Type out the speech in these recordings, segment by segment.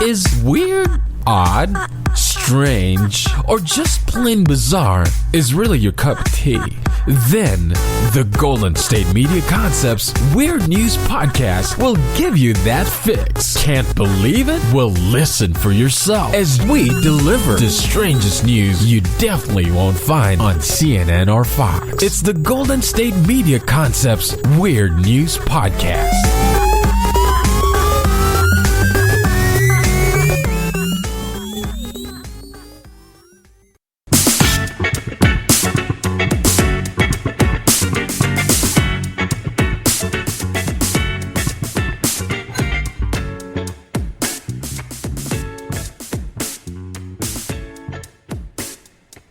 Is weird, odd, strange, or just plain bizarre is really your cup of tea? Then, the Golden State Media Concepts Weird News Podcast will give you that fix. Can't believe it? Well, listen for yourself as we deliver the strangest news you definitely won't find on CNN or Fox. It's the Golden State Media Concepts Weird News Podcast.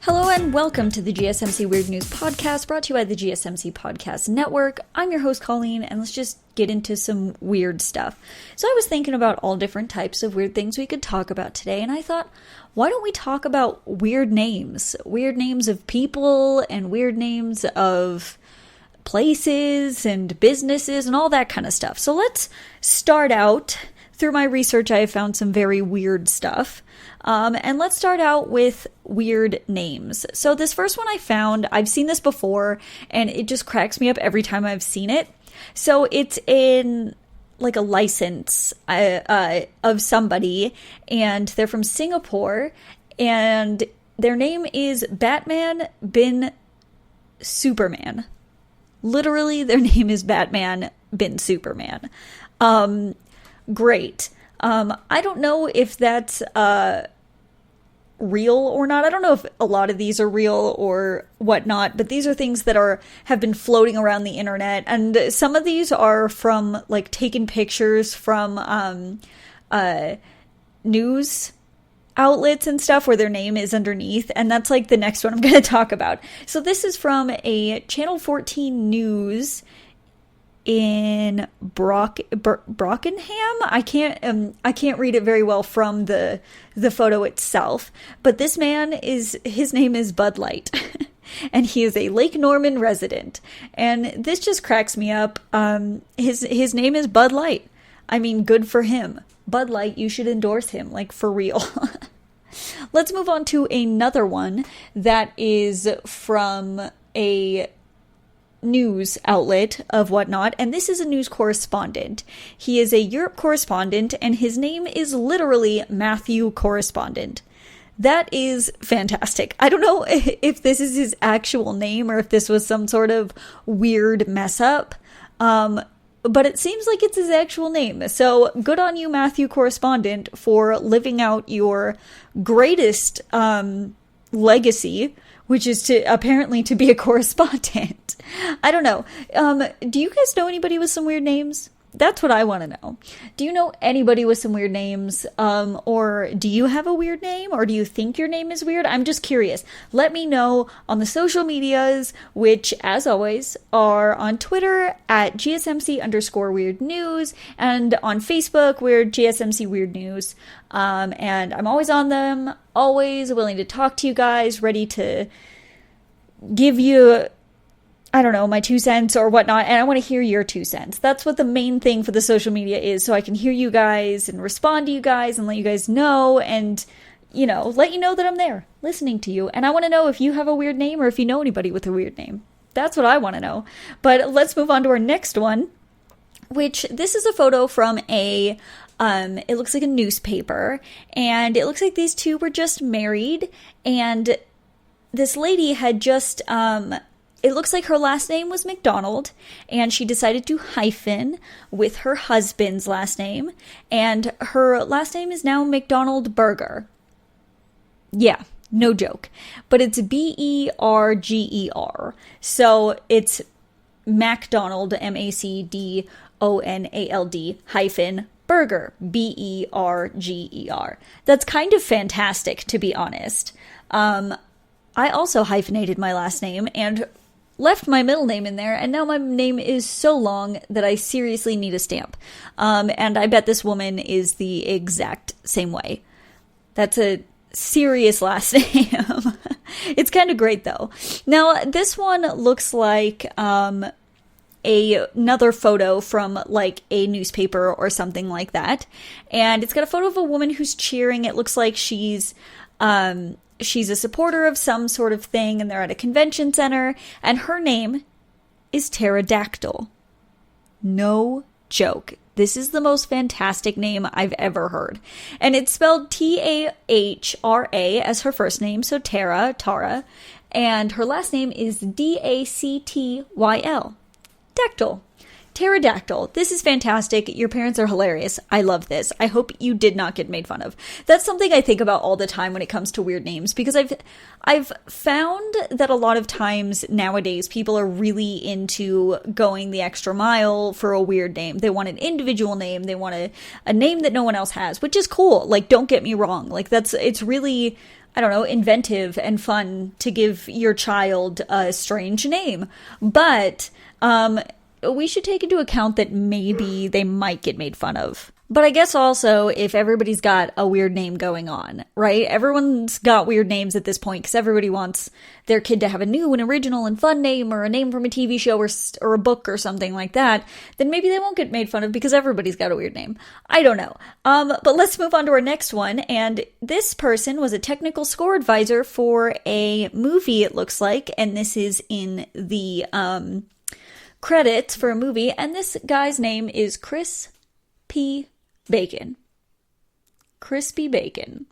Hello and welcome to the GSMC Weird News Podcast, brought to you by the GSMC Podcast Network. I'm your host, Colleen, and let's just get into some weird stuff. So I was thinking about all different types of weird things we could talk about today, and I thought, why don't we talk about weird names? Weird names of people, and weird names of places, and businesses, and all that kind of stuff. So let's start out. Through my research, I have found some very weird stuff. And let's start out with weird names. So this first one I found, I've seen this before, and it just cracks me up every time I've seen it. So it's in like a license of somebody, and they're from Singapore, and their name is Batman bin Superman. Literally, their name is Batman bin Superman. Great. I don't know if that's real or not. I don't know if a lot of these are real or whatnot, but these are things that have been floating around the internet, and some of these are from like taken pictures from news outlets and stuff where their name is underneath, and that's like the next one I'm going to talk about. So this is from a Channel 14 news in Brockenham. I can't read it very well from the photo itself, but this man his name is Bud Light, and he is a Lake Norman resident, and this just cracks me up. His name is Bud Light. I mean, good for him. Bud Light, you should endorse him, like for real. Let's move on to another one that is from a news outlet of whatnot, and this is a news correspondent. He is a Europe correspondent, and his name is literally Matthew Correspondent. That is fantastic. I don't know if this is his actual name or if this was some sort of weird mess up, but it seems like it's his actual name. So good on you, Matthew Correspondent, for living out your greatest legacy, which is apparently to be a correspondent. I don't know. Do you guys know anybody with some weird names? That's what I want to know. Do you know anybody with some weird names? Or do you have a weird name? Or do you think your name is weird? I'm just curious. Let me know on the social medias, which, as always, are on Twitter at GSMC_Weird News, and on Facebook, we're GSMC Weird News. And I'm always on them, always willing to talk to you guys, ready to give you, I don't know, my 2 cents or whatnot, and I want to hear your 2 cents. That's what the main thing for the social media is, so I can hear you guys and respond to you guys and let you guys know, and, you know, let you know that I'm there, listening to you. And I want to know if you have a weird name or if you know anybody with a weird name. That's what I want to know. But let's move on to our next one, which this is a photo from it looks like a newspaper, and it looks like these two were just married, and this lady had just, it looks like her last name was McDonald, and she decided to hyphen with her husband's last name, and her last name is now McDonald Burger. Yeah, no joke. But it's Berger. So it's MacDonald, MacDonald, hyphen Burger, Berger. That's kind of fantastic, to be honest. I also hyphenated my last name and left my middle name in there, and now my name is so long that I seriously need a stamp. And I bet this woman is the exact same way. That's a serious last name. It's kind of great, though. Now, this one looks like another photo from like a newspaper or something like that. And it's got a photo of a woman who's cheering. It looks like she's a supporter of some sort of thing, and they're at a convention center, and her name is Pterodactyl. No joke. This is the most fantastic name I've ever heard. And it's spelled Tahra as her first name, so Tara. And her last name is Dactyl. Dactyl. Pterodactyl. This is fantastic. Your parents are hilarious. I love this. I hope you did not get made fun of. That's something I think about all the time when it comes to weird names, because I've found that a lot of times nowadays people are really into going the extra mile for a weird name. They want an individual name. They want a name that no one else has, which is cool. Like, don't get me wrong. Like, it's really, I don't know, inventive and fun to give your child a strange name. But, we should take into account that maybe they might get made fun of. But I guess also, if everybody's got a weird name going on, right? Everyone's got weird names at this point because everybody wants their kid to have a new and original and fun name, or a name from a TV show or a book or something like that. Then maybe they won't get made fun of because everybody's got a weird name. I don't know. But let's move on to our next one. And this person was a technical score advisor for a movie, it looks like. And this is in the credits for a movie, and this guy's name is Chris P. Bacon. Crispy Bacon.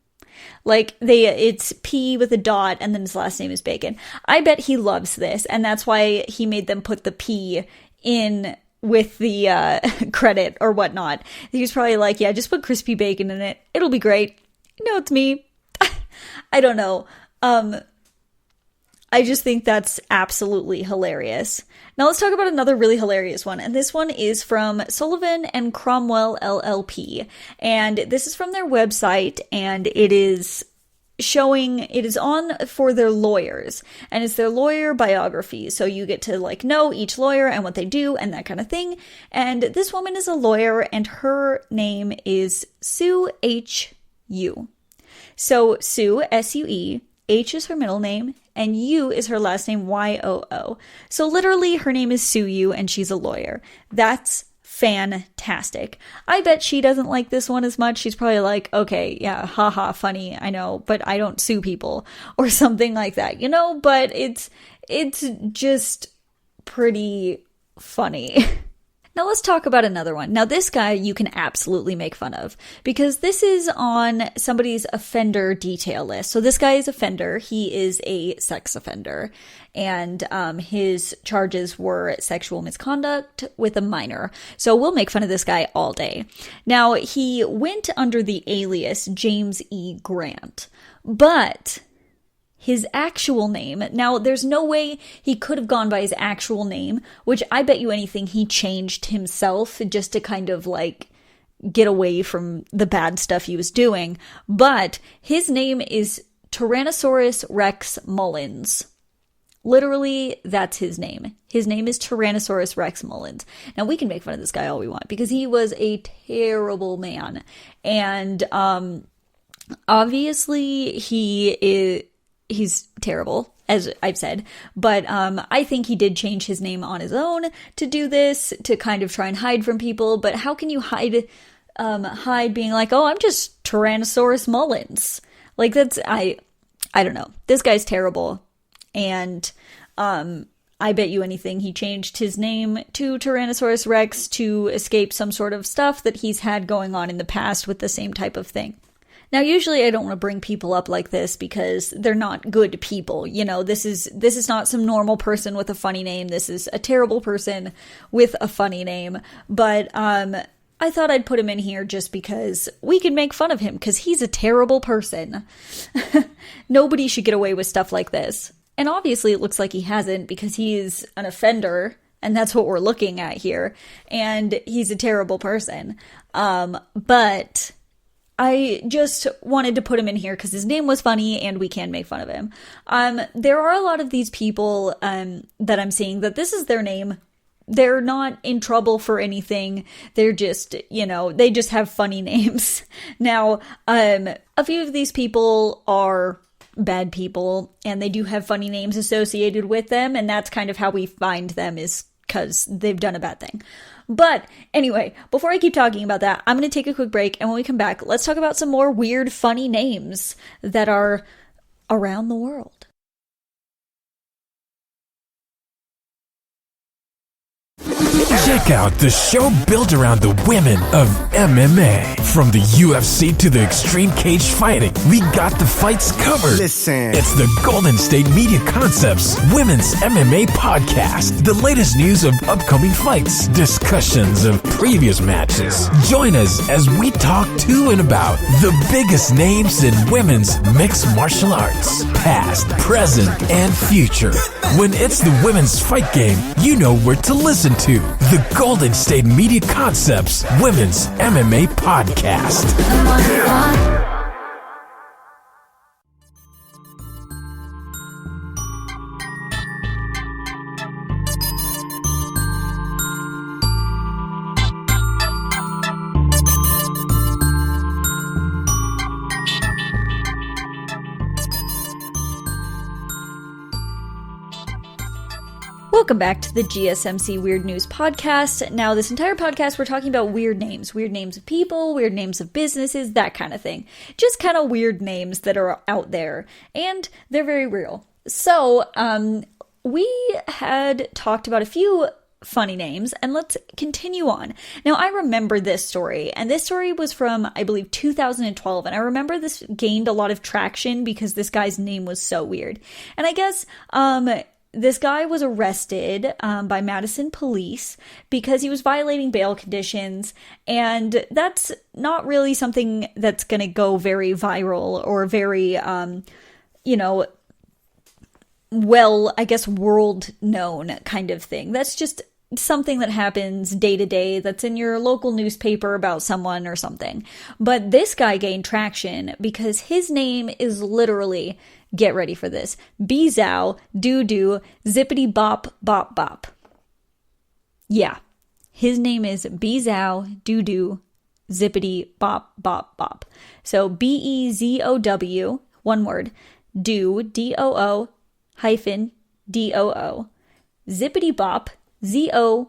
Like, it's P with a dot, and then his last name is Bacon. I bet he loves this, and that's why he made them put the P in with the credit or whatnot. He was probably like, yeah, just put Crispy Bacon in it. It'll be great. No, it's me. I don't know. I just think that's absolutely hilarious. Now let's talk about another really hilarious one. And this one is from Sullivan and Cromwell LLP. And this is from their website, and it is on for their lawyers. And it's their lawyer biography. So you get to like know each lawyer and what they do and that kind of thing. And this woman is a lawyer, and her name is Sue H. U. So Sue, S-U-E, H is her middle name, and U is her last name, Y-O-O. So literally, her name is Sue Yu, and she's a lawyer. That's fantastic. I bet she doesn't like this one as much. She's probably like, okay, yeah, haha, funny, I know, but I don't sue people, or something like that, you know? But it's just pretty funny. Now let's talk about another one. Now this guy you can absolutely make fun of, because this is on somebody's offender detail list. So this guy is a offender. He is a sex offender, and his charges were sexual misconduct with a minor. So we'll make fun of this guy all day. Now he went under the alias James E. Grant, but his actual name, now there's no way he could have gone by his actual name, which I bet you anything he changed himself just to kind of like get away from the bad stuff he was doing. But his name is Tyrannosaurus Rex Mullins. Literally, that's his name. His name is Tyrannosaurus Rex Mullins. Now, we can make fun of this guy all we want, because he was a terrible man. And obviously, he's terrible, as I've said, but I think he did change his name on his own to do this, to kind of try and hide from people. But how can you hide being like, oh, I'm just Tyrannosaurus Mullins? Like, that's, I don't know. This guy's terrible. And I bet you anything he changed his name to Tyrannosaurus Rex to escape some sort of stuff that he's had going on in the past with the same type of thing. Now, usually I don't want to bring people up like this because they're not good people. You know, this is not some normal person with a funny name. This is a terrible person with a funny name. But I thought I'd put him in here just because we can make fun of him, because he's a terrible person. Nobody should get away with stuff like this. And obviously it looks like he hasn't, because he is an offender, and that's what we're looking at here. And he's a terrible person. But I just wanted to put him in here because his name was funny and we can make fun of him. There are a lot of these people that I'm seeing that this is their name. They're not in trouble for anything. They're just, they just have funny names. Now, a few of these people are bad people, and they do have funny names associated with them, and that's kind of how we find them, is because they've done a bad thing. But anyway, before I keep talking about that, I'm going to take a quick break, and when we come back, let's talk about some more weird, funny names that are around the world. Check out the show built around the women of MMA. From the UFC to the extreme cage fighting, we got the fights covered. Listen. It's the Golden State Media Concepts Women's MMA Podcast. The latest news of upcoming fights, discussions of previous matches. Join us as we talk to and about the biggest names in women's mixed martial arts, past, present, and future. When it's the women's fight game, you know where to listen to. The Golden State Media Concepts Women's MMA Podcast. Welcome back to the GSMC Weird News Podcast. Now, this entire podcast, we're talking about weird names of people, weird names of businesses, that kind of thing. Just kind of weird names that are out there, and they're very real. So, we had talked about a few funny names, and let's continue on. Now, I remember this story, and this story was from, I believe, 2012, and I remember this gained a lot of traction because this guy's name was so weird. And I guess, this guy was arrested by Madison police because he was violating bail conditions, and that's not really something that's going to go very viral or very, well, I guess world known kind of thing. That's just something that happens day to day that's in your local newspaper about someone or something. But this guy gained traction because his name is literally, get ready for this, Bezow Doo Doo Zippity Bop Bop Bop. Yeah, his name is Bezow Doo Doo Zippity Bop Bop Bop. So Bezow, one word, do, D-O-O, hyphen, D-O-O, Zippity Bop, Z-O-P-I-T-T-Y-B-O-P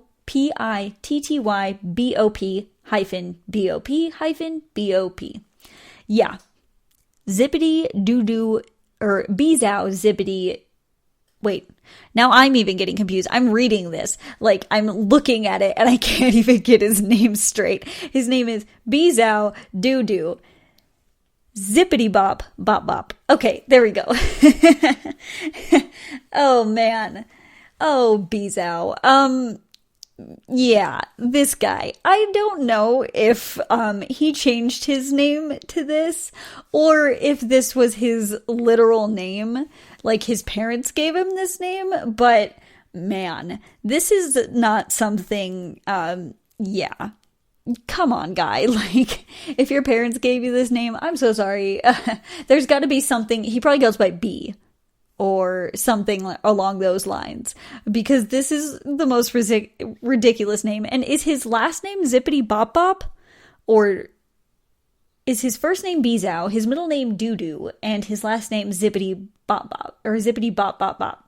hyphen B-O-P hyphen B-O-P. Yeah, Zippity Doo Doo, or Bezow Zippity. Wait, now I'm even getting confused. I'm reading this, like I'm looking at it and I can't even get his name straight. His name is Bezow Doo Doo Zippity Bop Bop Bop. Okay, there we go. Oh man. Oh, Bezow. Yeah, this guy. I don't know if he changed his name to this or if this was his literal name, like his parents gave him this name, but man, this is not something, yeah. Come on, guy. Like, if your parents gave you this name, I'm so sorry. There's got to be something. He probably goes by B or something along those lines, because this is the most ridiculous name. And is his last name Zippity Bop Bop? Or is his first name Bezow, his middle name Doo Doo, and his last name Zippity Bop Bop, or Zippity Bop Bop Bop?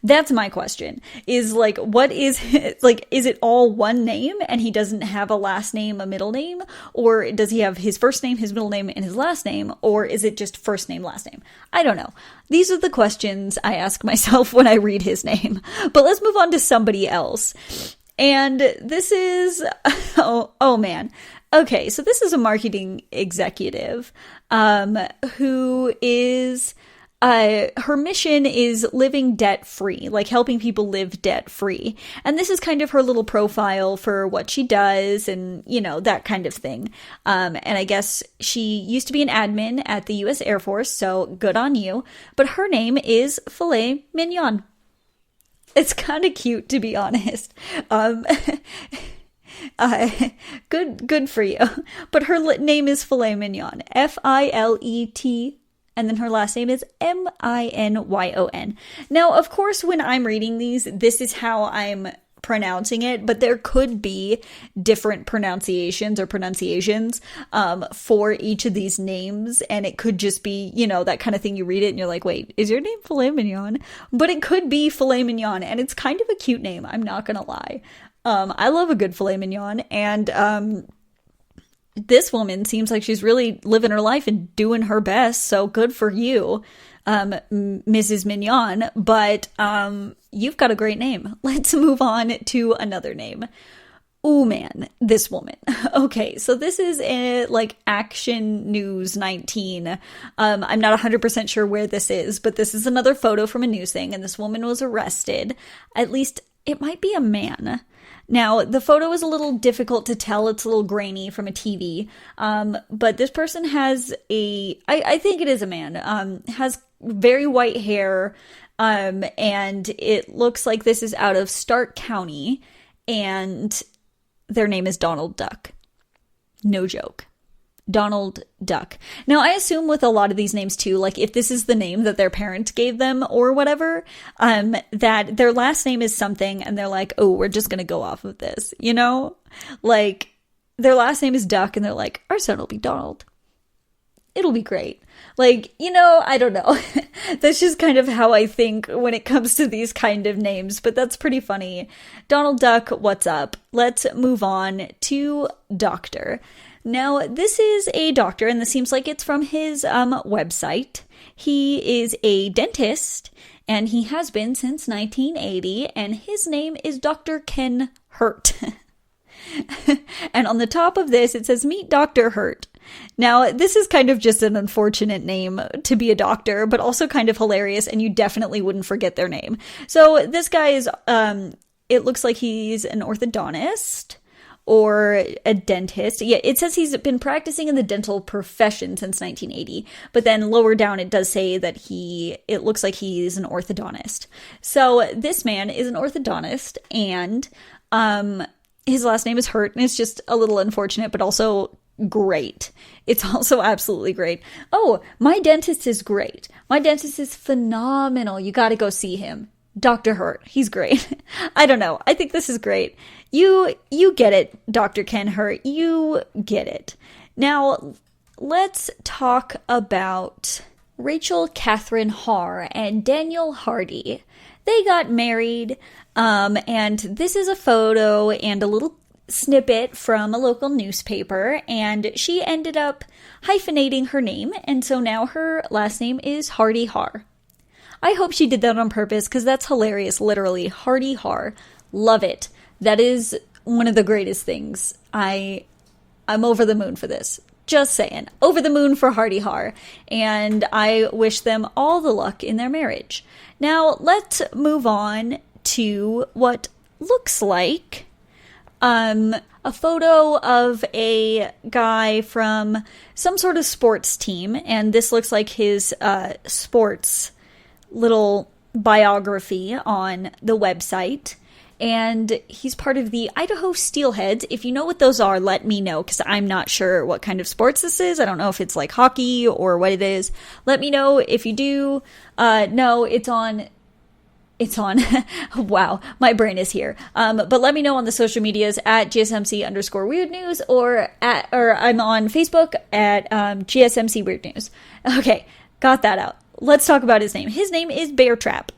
That's my question, is like, what is it, like, is it all one name and he doesn't have a last name, a middle name? Or does he have his first name, his middle name, and his last name? Or is it just first name, last name? I don't know. These are the questions I ask myself when I read his name. But let's move on to somebody else. And this is, oh man. Okay, so this is a marketing executive who is... her mission is living debt-free, like helping people live debt-free. And this is kind of her little profile for what she does and, you know, that kind of thing. And I guess she used to be an admin at the U.S. Air Force, so good on you. But her name is Filet Mignon. It's kind of cute, to be honest. Good for you. But her name is Filet Mignon. F-I-L-E-T, and then her last name is M-I-N-Y-O-N. Now, of course, when I'm reading these, this is how I'm pronouncing it, but there could be different pronunciations for each of these names, and it could just be, you know, that kind of thing. You read it and you're like, wait, is your name filet mignon? But it could be filet mignon, and it's kind of a cute name, I'm not gonna lie. I love a good filet mignon, and this woman seems like she's really living her life and doing her best, so good for you, Mrs. Mignon, but you've got a great name. Let's move on to another name. Oh man, this woman. Okay, so this is like Action News 19. I'm not 100% sure where this is, but this is another photo from a news thing, and this woman was arrested. At least it might be a man. Now, the photo is a little difficult to tell. It's a little grainy from a TV. But this person has I think it is a man, has very white hair. And it looks like this is out of Stark County. And their name is Donald Duck. No joke. Donald Duck. Now, I assume with a lot of these names too, like if this is the name that their parents gave them or whatever, that their last name is something and they're like, oh, we're just going to go off of this, you know? Like their last name is Duck and they're like, our son will be Donald. It'll be great. Like, you know, I don't know. That's just kind of how I think when it comes to these kind of names, but that's pretty funny. Donald Duck, what's up? Let's move on to Doctor. Now, this is a doctor, and this seems like it's from his website. He is a dentist, and he has been since 1980, and his name is Dr. Ken Hurt. And on the top of this, it says, meet Dr. Hurt. Now, this is kind of just an unfortunate name to be a doctor, but also kind of hilarious, and you definitely wouldn't forget their name. So this guy is, it looks like he's an orthodontist. Or a dentist. Yeah, it says he's been practicing in the dental profession since 1980. But then lower down it does say that it looks like he's an orthodontist. So this man is an orthodontist, and his last name is Hurt, and it's just a little unfortunate, but also great. It's also absolutely great. Oh, my dentist is great. My dentist is phenomenal. You gotta go see him. Dr. Hurt. He's great. I don't know. I think this is great. You get it, Dr. Ken Hurt. You get it. Now, let's talk about Rachel Catherine Haar and Daniel Hardy. They got married, and this is a photo and a little snippet from a local newspaper, and she ended up hyphenating her name, and so now her last name is Hardy Haar. I hope she did that on purpose, because that's hilarious, literally. Hardy Haar. Love it. That is one of the greatest things. I'm over the moon for this. Just saying. Over the moon for Hardy Haar. And I wish them all the luck in their marriage. Now, let's move on to what looks like a photo of a guy from some sort of sports team. And this looks like his sports little biography on the website, and he's part of the Idaho Steelheads. If you know what those are, let me know, because I'm not sure what kind of sports this is. I don't know if it's like hockey or what it is. Let me know if you do. No, it's on wow, my brain is here. But let me know on the social medias at GSMC_Weird News, or I'm on Facebook at GSMC Weird News. Okay, got that out. Let's talk about his name. His name is Bear Trap.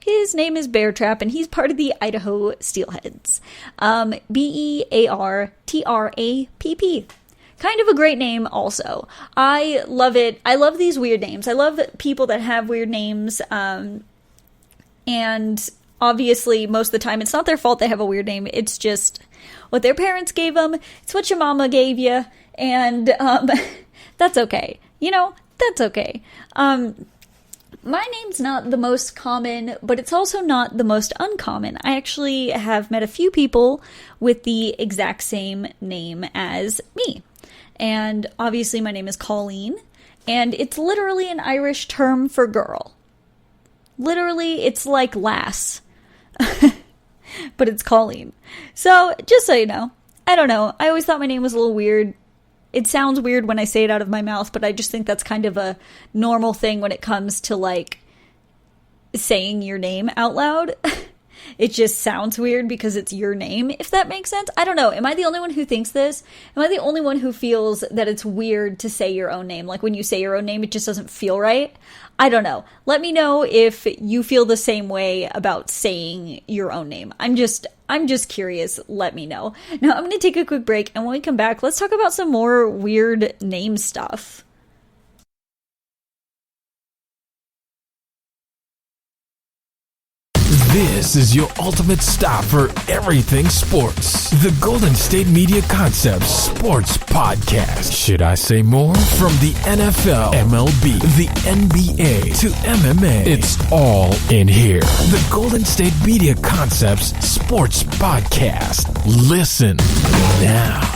His name is Bear Trap, and he's part of the Idaho Steelheads. Beartrapp. Kind of a great name also. I love it. I love these weird names. I love people that have weird names. And obviously, most of the time, it's not their fault they have a weird name. It's just what their parents gave them. It's what your mama gave you. And that's okay. You know, that's okay. My name's not the most common, but it's also not the most uncommon. I actually have met a few people with the exact same name as me. And obviously my name is Colleen, and it's literally an Irish term for girl. Literally, it's like lass. But it's Colleen. So, just so you know, I don't know. I always thought my name was a little weird. It sounds weird when I say it out of my mouth, but I just think that's kind of a normal thing when it comes to, like, saying your name out loud. It just sounds weird because it's your name, if that makes sense. I don't know. Am I the only one who thinks this? Am I the only one who feels that it's weird to say your own name? Like when you say your own name, it just doesn't feel right? I don't know. Let me know if you feel the same way about saying your own name. I'm just curious. Let me know. Now I'm going to take a quick break, and when we come back, let's talk about some more weird name stuff. This is your ultimate stop for everything sports. The Golden State Media Concepts Sports Podcast. Should I say more? From the NFL, MLB, the NBA to MMA, it's all in here. The Golden State Media Concepts Sports Podcast. Listen now.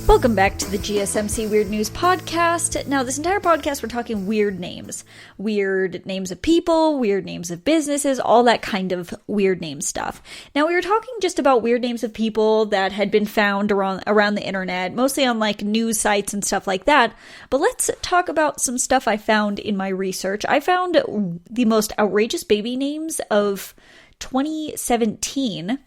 Welcome back to the GSMC Weird News Podcast. Now, this entire podcast, we're talking weird names. Weird names of people, weird names of businesses, all that kind of weird name stuff. Now, we were talking just about weird names of people that had been found around the internet, mostly on like news sites and stuff like that. But let's talk about some stuff I found in my research. I found the most outrageous baby names of 2017.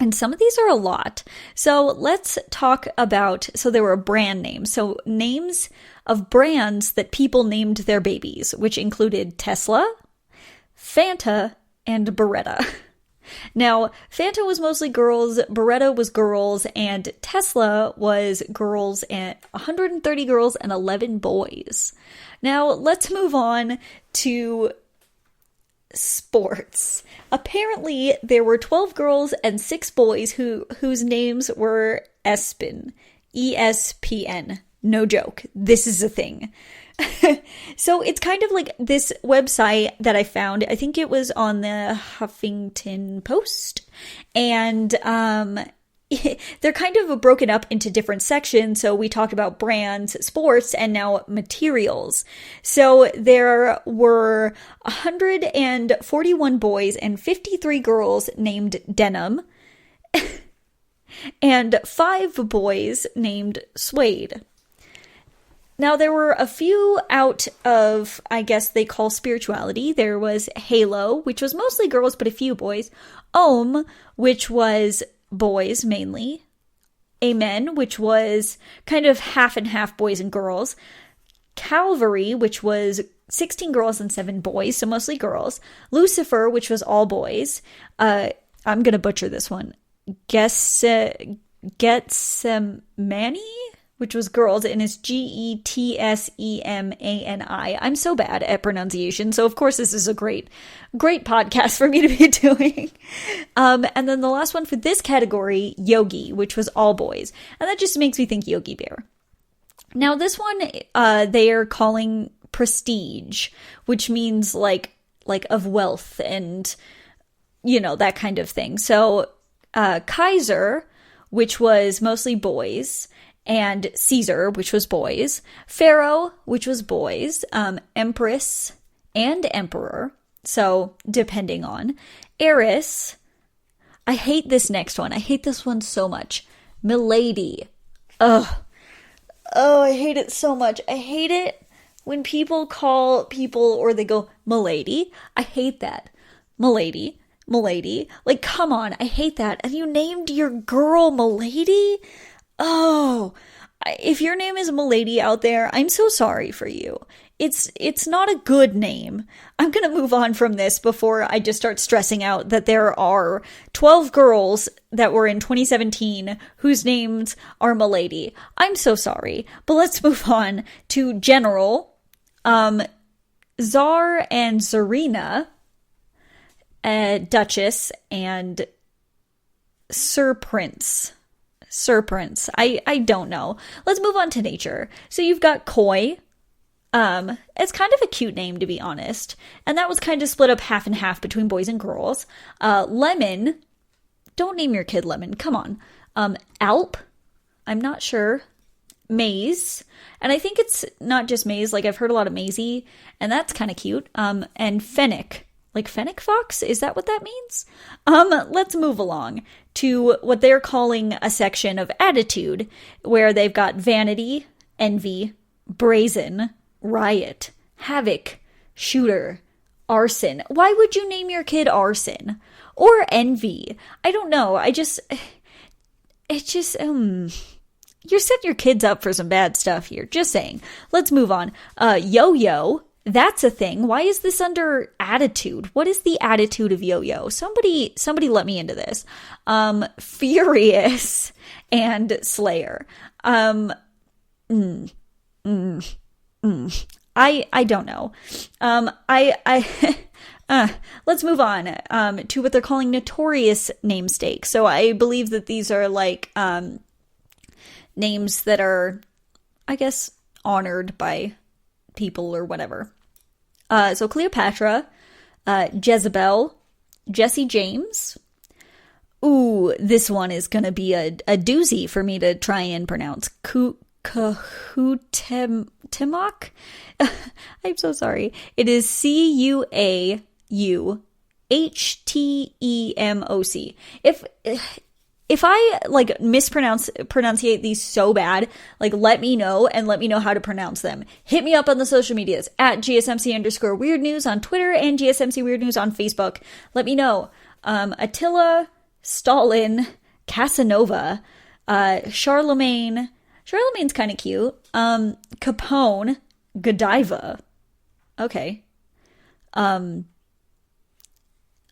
And some of these are a lot. So let's talk about, so there were brand names. So names of brands that people named their babies, which included Tesla, Fanta, and Beretta. Now, Fanta was mostly girls, Beretta was girls, and Tesla was girls, and 130 girls and 11 boys. Now, let's move on to sports. Apparently, there were 12 girls and 6 boys whose names were ESPN. ESPN. No joke. This is a thing. So it's kind of like this website that I found. I think it was on the Huffington Post. And they're kind of broken up into different sections. So we talked about brands, sports, and now materials. So there were 141 boys and 53 girls named Denim, and 5 boys named Suede. Now, there were a few out of, I guess they call spirituality. There was Halo, which was mostly girls, but a few boys. Ohm, which was boys mainly. Amen, which was kind of half and half boys and girls. Calvary, which was 16 girls and 7 boys, so mostly girls. Lucifer, which was all boys. I'm going to butcher this one. Getsemani, which was girls, and it's Getsemani. I'm so bad at pronunciation, so of course this is a great podcast for me to be doing. And then the last one for this category, Yogi, which was all boys. And that just makes me think Yogi Bear. Now this one, they are calling prestige, which means like of wealth and, that kind of thing. So Kaiser, which was mostly boys, and Caesar, which was boys, Pharaoh, which was boys, Empress and Emperor, so depending on, Eris. I hate this next one. I hate this one so much. Milady. Ugh. Oh, I hate it so much. I hate it when people call people, or they go, Milady. I hate that. Milady. Like, come on. I hate that. And you named your girl Milady? Oh, if your name is Milady out there, I'm so sorry for you. It's not a good name. I'm going to move on from this before I just start stressing out that there are 12 girls that were in 2017 whose names are Milady. I'm so sorry. But let's move on to General, Czar and Czarina, Duchess, and Sir Prince. I don't know. Let's move on to nature. So you've got Koi. It's kind of a cute name, to be honest. And that was kind of split up half and half between boys and girls. Lemon. Don't name your kid Lemon. Come on. Alp. I'm not sure. Maze. And I think it's not just Maze. Like, I've heard a lot of Maisie, and that's kind of cute. And Fennec. Like Fennec Fox? Is that what that means? Let's move along to what they're calling a section of attitude, where they've got vanity, envy, brazen, riot, havoc, shooter, arson. Why would you name your kid Arson? Or envy? I don't know. You're setting your kids up for some bad stuff here. Just saying. Let's move on. Yo-yo. That's a thing. Why is this under attitude? What is the attitude of yo-yo? Somebody let me into this. Furious and Slayer. I don't know. Let's move on to what they're calling notorious namesake. So I believe that these are like names that are, I guess, honored by people or whatever. So Cleopatra, Jezebel, Jesse James. Ooh, this one is going to be a doozy for me to try and pronounce. Cuauhtemoc? I'm so sorry. It is Cuauhtemoc. If I like pronunciate these so bad, like let me know and let me know how to pronounce them. Hit me up on the social medias at GSMC_Weird News on Twitter and GSMC Weird News on Facebook. Let me know. Attila, Stalin, Casanova, Charlemagne. Charlemagne's kind of cute. Capone, Godiva. Okay.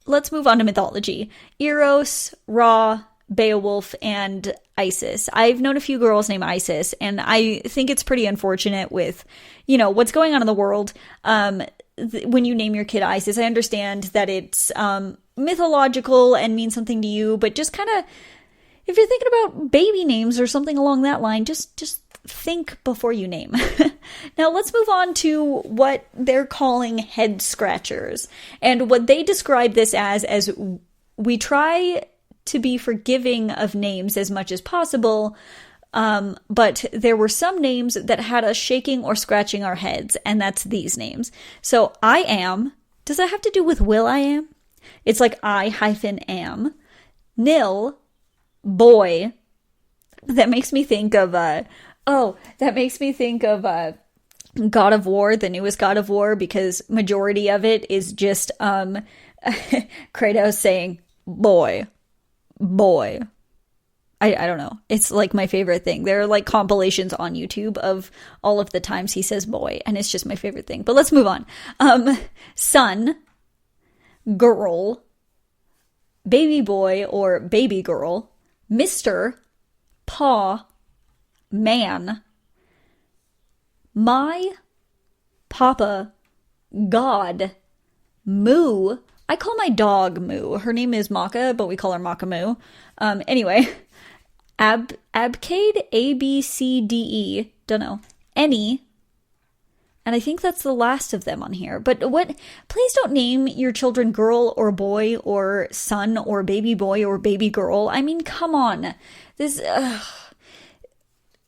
Let's move on to mythology. Eros, Ra, Beowulf, and Isis. I've known a few girls named Isis, and I think it's pretty unfortunate with, what's going on in the world. When you name your kid Isis, I understand that it's mythological and means something to you, but just kind of, if you're thinking about baby names or something along that line, just think before you name. Now let's move on to what they're calling head scratchers, and what they describe this as we try to be forgiving of names as much as possible, but there were some names that had us shaking or scratching our heads, and that's these names. So I am, does that have to do with Will I Am? It's like I-am. Nil, boy. That makes me think of God of War, the newest God of War, because majority of it is just Kratos saying boy. I don't know. It's like my favorite thing. There are like compilations on YouTube of all of the times he says boy, and it's just my favorite thing. But let's move on. Son, girl, baby boy or baby girl, Mr., paw, man, my, papa, God, moo. I call my dog Moo. Her name is Maka, but we call her Maka Moo. Anyway, Abcade, A-B-C-D-E, don't know, any, and I think that's the last of them on here. But please don't name your children girl or boy or son or baby boy or baby girl. I mean, come on. This,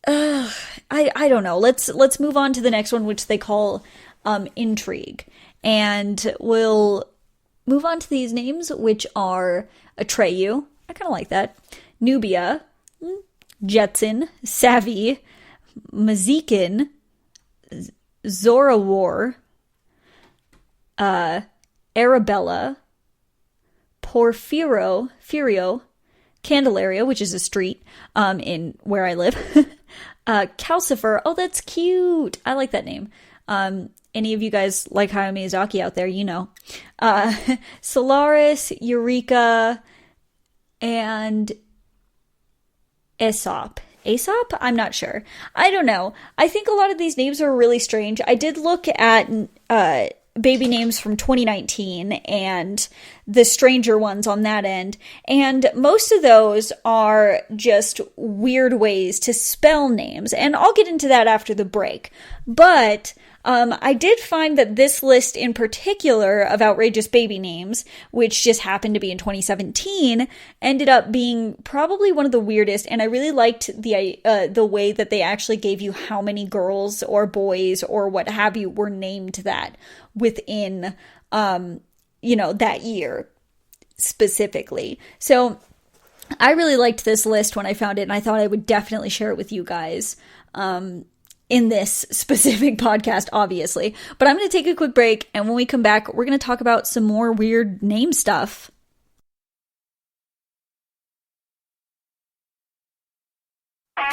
I don't know. Let's move on to the next one, which they call intrigue. And we'll move on to these names, which are Atreyu. I kind of like that. Nubia, Jetson, Savvy, Mazikin, Zorawar, Arabella, Furio, Candelaria, which is a street in where I live. Calcifer. Oh, that's cute. I like that name. Any of you guys like Hayao Miyazaki out there, you know. Solaris, Eureka, and Aesop. Aesop? I'm not sure. I don't know. I think a lot of these names are really strange. I did look at baby names from 2019 and the stranger ones on that end, and most of those are just weird ways to spell names, and I'll get into that after the break. But I did find that this list in particular of outrageous baby names, which just happened to be in 2017, ended up being probably one of the weirdest. And I really liked the way that they actually gave you how many girls or boys or what have you were named that within, that year specifically. So I really liked this list when I found it, and I thought I would definitely share it with you guys in this specific podcast, obviously. But I'm going to take a quick break, and when we come back, we're going to talk about some more weird name stuff.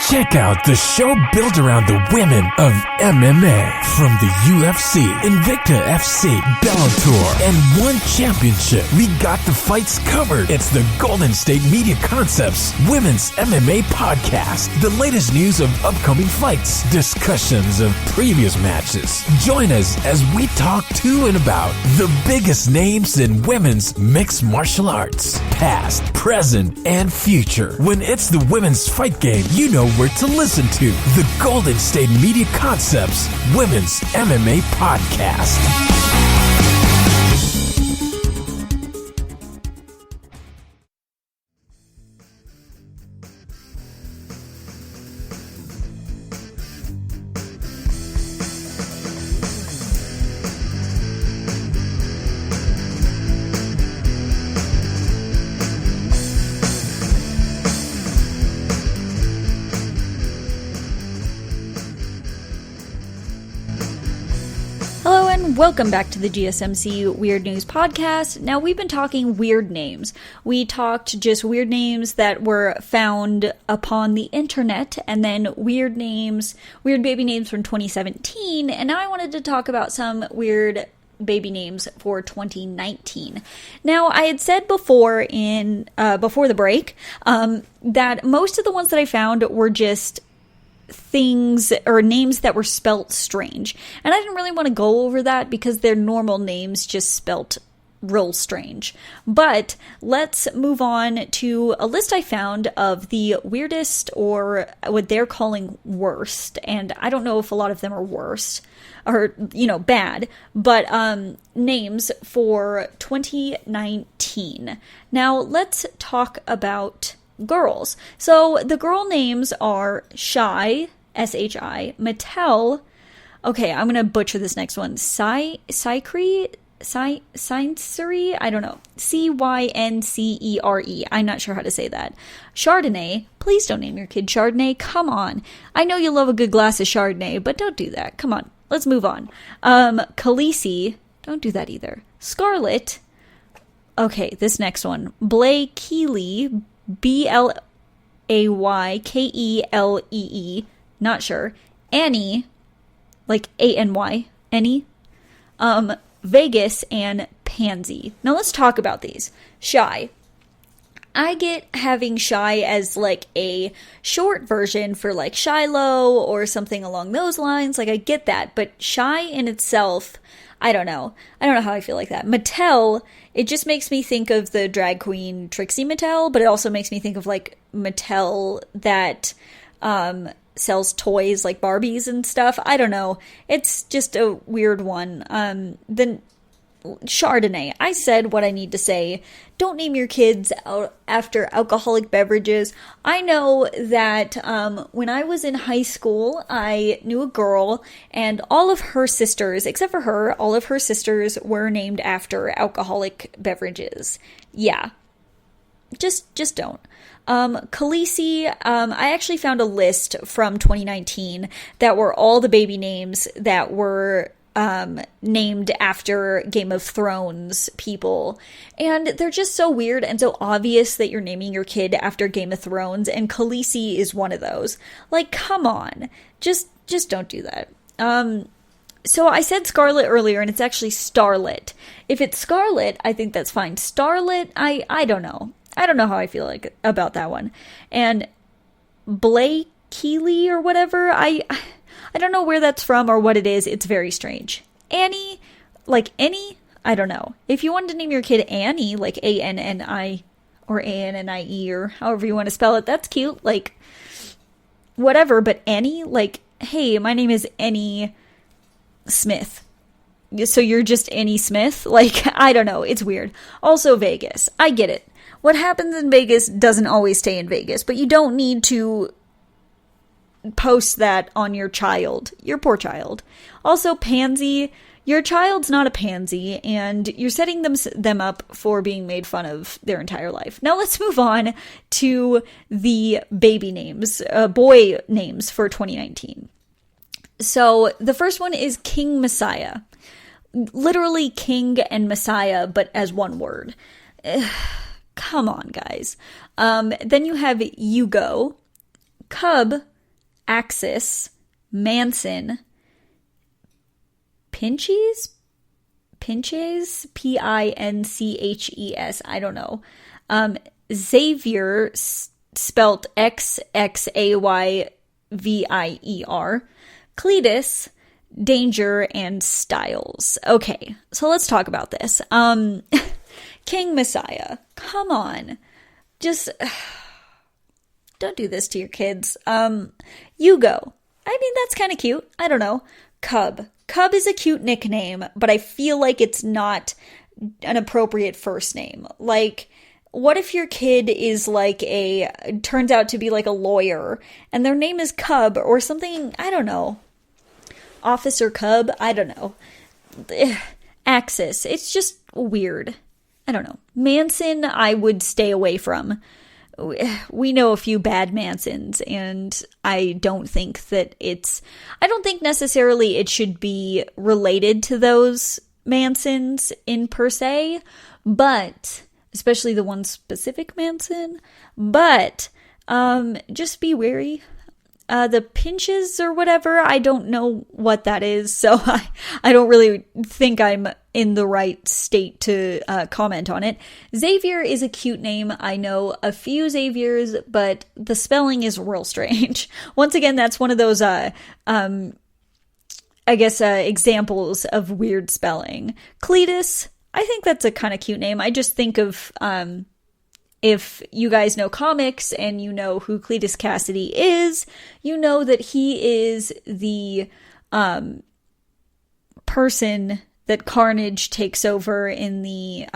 Check out the show built around the women of MMA. From the UFC, Invicta FC, Bellator, and One Championship. We got the fights covered. It's the Golden State Media Concepts Women's MMA Podcast. The latest news of upcoming fights, discussions of previous matches. Join us as we talk to and about the biggest names in women's mixed martial arts. Past, present, and future. When it's the women's fight game, you know where to listen to. The Golden State Media Concepts Women's MMA Podcast. Welcome back to the GSMC Weird News Podcast. Now, we've been talking weird names. We talked just weird names that were found upon the internet, and then weird baby names from 2017, and now I wanted to talk about some weird baby names for 2019. Now, I had said before before the break that most of the ones that I found were just things or names that were spelt strange. And I didn't really want to go over that because they're normal names just spelt real strange. But let's move on to a list I found of the weirdest, or what they're calling worst. And I don't know if a lot of them are worst or, bad, but names for 2019. Now let's talk about girls. So the girl names are Shy, S-H-I, Mattel. Okay, I'm gonna butcher this next one. Cyncery, I don't know. Cyncere. I'm not sure how to say that. Chardonnay. Please don't name your kid Chardonnay. Come on. I know you love a good glass of Chardonnay, but don't do that. Come on. Let's move on. Khaleesi. Don't do that either. Scarlett. Okay, this next one. Blakely. Blaykelee. Not sure. Annie, like Any. Annie. Vegas and Pansy. Now let's talk about these. Shy. I get having Shy as like a short version for like Shiloh or something along those lines. Like I get that, but Shy in itself, I don't know. I don't know how I feel like that. Mattel, it just makes me think of the drag queen Trixie Mattel, but it also makes me think of like Mattel that sells toys like Barbies and stuff. I don't know. It's just a weird one. Then Chardonnay. I said what I need to say. Don't name your kids after alcoholic beverages. I know that when I was in high school, I knew a girl, and all of her sisters, except for her, all of her sisters were named after alcoholic beverages. Yeah. Just don't. Khaleesi, I actually found a list from 2019 that were all the baby names that were named after Game of Thrones people. And they're just so weird and so obvious that you're naming your kid after Game of Thrones, and Khaleesi is one of those. Like, come on. Just don't do that. So I said Scarlet earlier, and it's actually Starlet. If it's Scarlet, I think that's fine. Starlet, I don't know. I don't know how I feel like about that one. And Blakely or whatever, I don't know where that's from or what it is. It's very strange. Annie, like Annie, I don't know. If you wanted to name your kid Annie, like Anni or Annie or however you want to spell it, that's cute. Like, whatever. But Annie, like, hey, my name is Annie. Smith. So you're just any Smith? Like, I don't know. It's weird. Also, Vegas. I get it. What happens in Vegas doesn't always stay in Vegas, but you don't need to post that on your child. Your poor child. Also, pansy. Your child's not a pansy, and you're setting them up for being made fun of their entire life. Now let's move on to the baby names, boy names for 2019. So the first one is King Messiah. Literally King and Messiah, but as one word. Come on, guys. Then you have Hugo, Cub, Axis, Manson, Pinches, Pinches, Pinches, I don't know. Xavier, spelt Xxayvier, Cletus, Danger, and Styles. Okay, so let's talk about this. King Messiah, come on. Just don't do this to your kids. Hugo, I mean, that's kind of cute. I don't know. Cub. Cub is a cute nickname, but I feel like it's not an appropriate first name. Like, what if your kid is turns out to be like a lawyer, and their name is Cub or something, I don't know. Officer Cub, I don't know. Axis, it's just weird. I don't know. Manson, I would stay away from. We know a few bad Mansons, and I don't think necessarily it should be related to those Mansons in per se, but, especially the one specific Manson, but, just be wary. The Pinches or whatever, I don't know what that is, so I don't really think I'm in the right state to comment on it. Xavier is a cute name. I know a few Xaviers, but the spelling is real strange. Once again, that's one of those, examples of weird spelling. Cletus, I think that's a kind of cute name. I just think of, if you guys know comics and you know who Cletus Cassidy is, you know that he is the person that Carnage takes over in the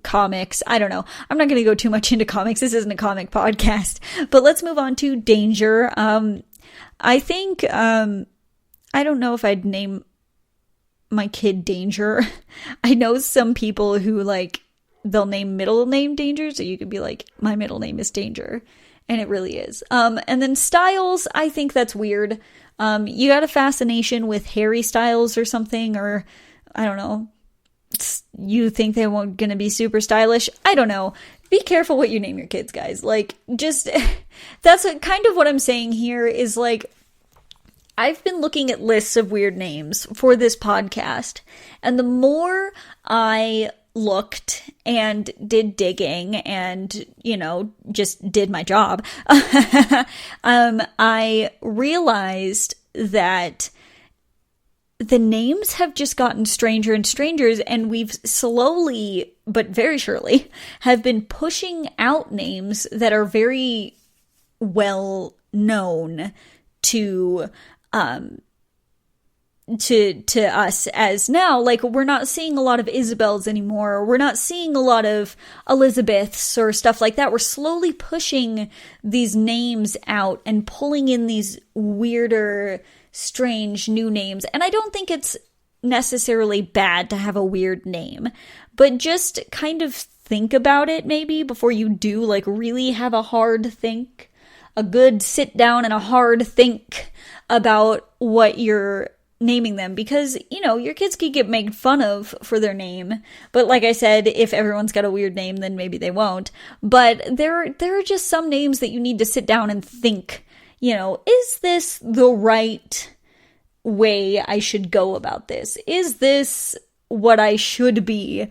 comics. I don't know. I'm not going to go too much into comics. This isn't a comic podcast. But let's move on to Danger. I think, I don't know if I'd name my kid Danger. I know some people who, they'll name middle name Danger, so you could be like, my middle name is Danger, and it really is. And then Styles, I think that's weird. You got a fascination with Harry Styles or something, or I don't know. You think they won't gonna be super stylish? I don't know. Be careful what you name your kids, guys. That's kind of what I'm saying here is I've been looking at lists of weird names for this podcast, and the more I looked and did digging and, just did my job, I realized that the names have just gotten stranger and stranger, and we've slowly, but very surely, have been pushing out names that are very well known to us as now. We're not seeing a lot of Isabels anymore. We're not seeing a lot of Elizabeths or stuff like that. We're slowly pushing these names out and pulling in these weirder, strange new names. And I don't think it's necessarily bad to have a weird name, but just kind of think about it maybe before you do really have a hard think, a good sit down and a hard think about what you're naming them, because your kids could get made fun of for their name, but like I said, if everyone's got a weird name, then maybe they won't. But there are just some names that you need to sit down and think, is this the right way I should go about this? Is this what I should be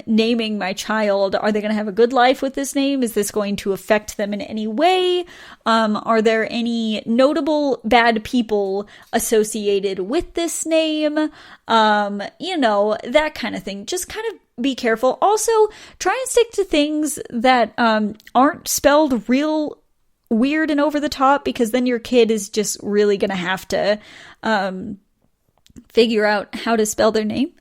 naming my child? Are they going to have a good life with this name? Is this going to affect them in any way? Are there any notable bad people associated with this name? That kind of thing. Just kind of be careful. Also, try and stick to things that aren't spelled real weird and over the top, because then your kid is just really going to have to figure out how to spell their name.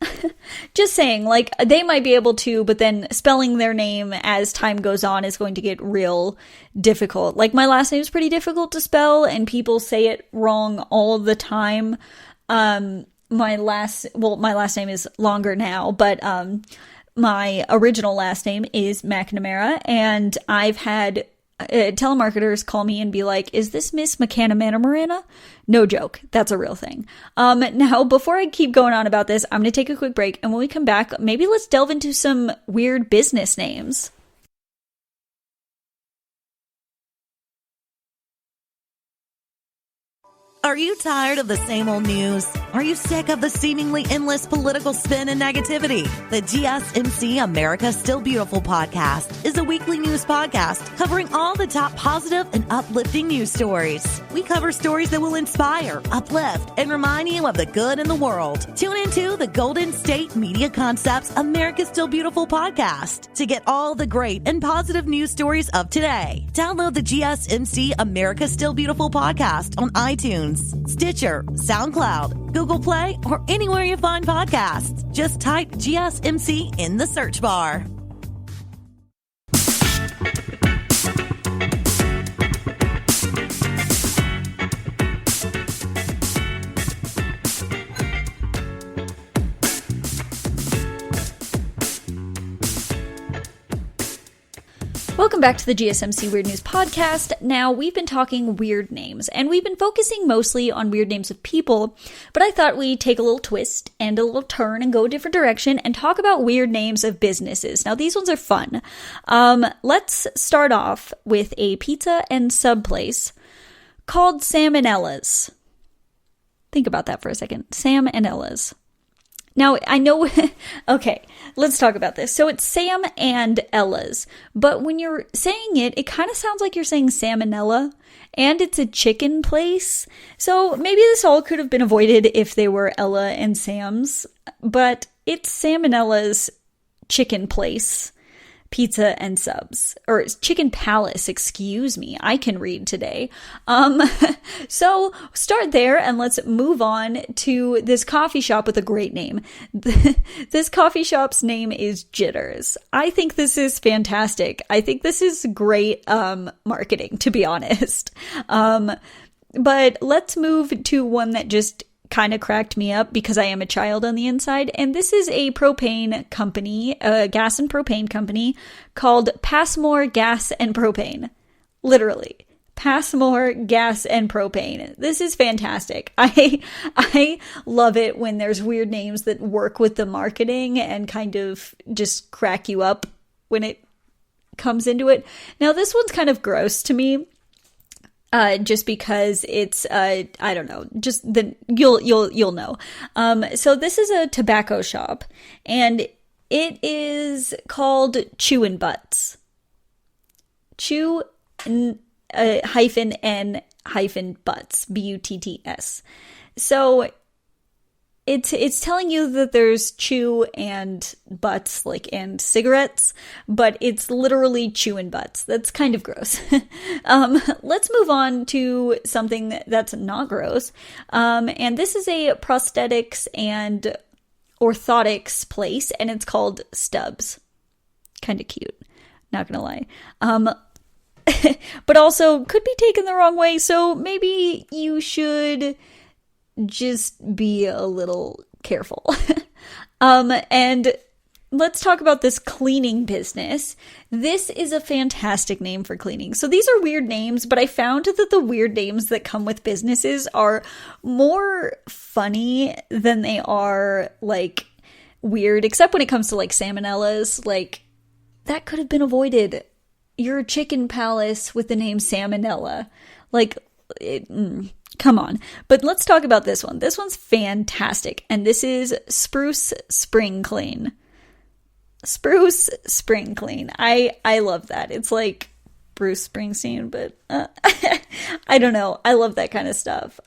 Just saying, like, they might be able to, but then spelling their name as time goes on is going to get real difficult. Like, my last name is pretty difficult to spell, and people say it wrong all the time. My last name is longer now, but my original last name is McNamara, and I've had telemarketers call me and be like, is this Miss McCanna-Marana? No joke. That's a real thing. Now, before I keep going on about this, I'm going to take a quick break, and when we come back, maybe let's delve into some weird business names. Are you tired of the same old news? Are you sick of the seemingly endless political spin and negativity? The GSMC America Still Beautiful podcast is a weekly news podcast covering all the top positive and uplifting news stories. We cover stories that will inspire, uplift, and remind you of the good in the world. Tune into the Golden State Media Concepts America Still Beautiful podcast to get all the great and positive news stories of today. Download the GSMC America Still Beautiful podcast on iTunes, Stitcher, SoundCloud, Google Play, or anywhere you find podcasts. Just type GSMC in the search bar. Welcome back to the GSMC Weird News Podcast. Now, we've been talking weird names, and we've been focusing mostly on weird names of people, but I thought we'd take a little twist and a little turn and go a different direction and talk about weird names of businesses. Now, these ones are fun. Let's start off with a pizza and sub place called Sam and Ella's. Think about that for a second. Sam and Ella's. Now, I know, okay, let's talk about this. So it's Sam and Ella's, but when you're saying it, it kind of sounds like you're saying salmonella, and it's a chicken place. So maybe this all could have been avoided if they were Ella and Sam's, but it's Sam and Ella's chicken place, pizza and subs, or it's Chicken Palace, excuse me, I can read today. So start there and let's move on to this coffee shop with a great name. This coffee shop's name is Jitters. I think this is fantastic. I think this is great marketing, to be honest. But let's move to one that just kind of cracked me up because I am a child on the inside. And this is a propane company, a gas and propane company called Passmore Gas and Propane. Literally. Passmore Gas and Propane. This is fantastic. I love it when there's weird names that work with the marketing and kind of just crack you up when it comes into it. Now, this one's kind of gross to me. Just because it's, I don't know, just you'll know. So this is a tobacco shop, and it is called Chewin' Butts. Chew hyphen N hyphen Butts, Butts. So it's telling you that there's chew and butts, like, and cigarettes, but it's literally chewing butts. That's kind of gross. Let's move on to something that's not gross. And this is a prosthetics and orthotics place, and it's called Stubbs. Kind of cute, not gonna lie. But also could be taken the wrong way, so maybe you should just be a little careful. And let's talk about this cleaning business. This is a fantastic name for cleaning. So these are weird names, but I found that the weird names that come with businesses are more funny than they are, like, weird, except when it comes to, like, salmonellas. Like, that could have been avoided. You're a chicken palace with the name Salmonella. Like, come on. But let's talk about this one. This one's fantastic. And this is Spruce Spring Clean. Spruce Spring Clean. I love that. It's like Bruce Springsteen, but I don't know. I love that kind of stuff.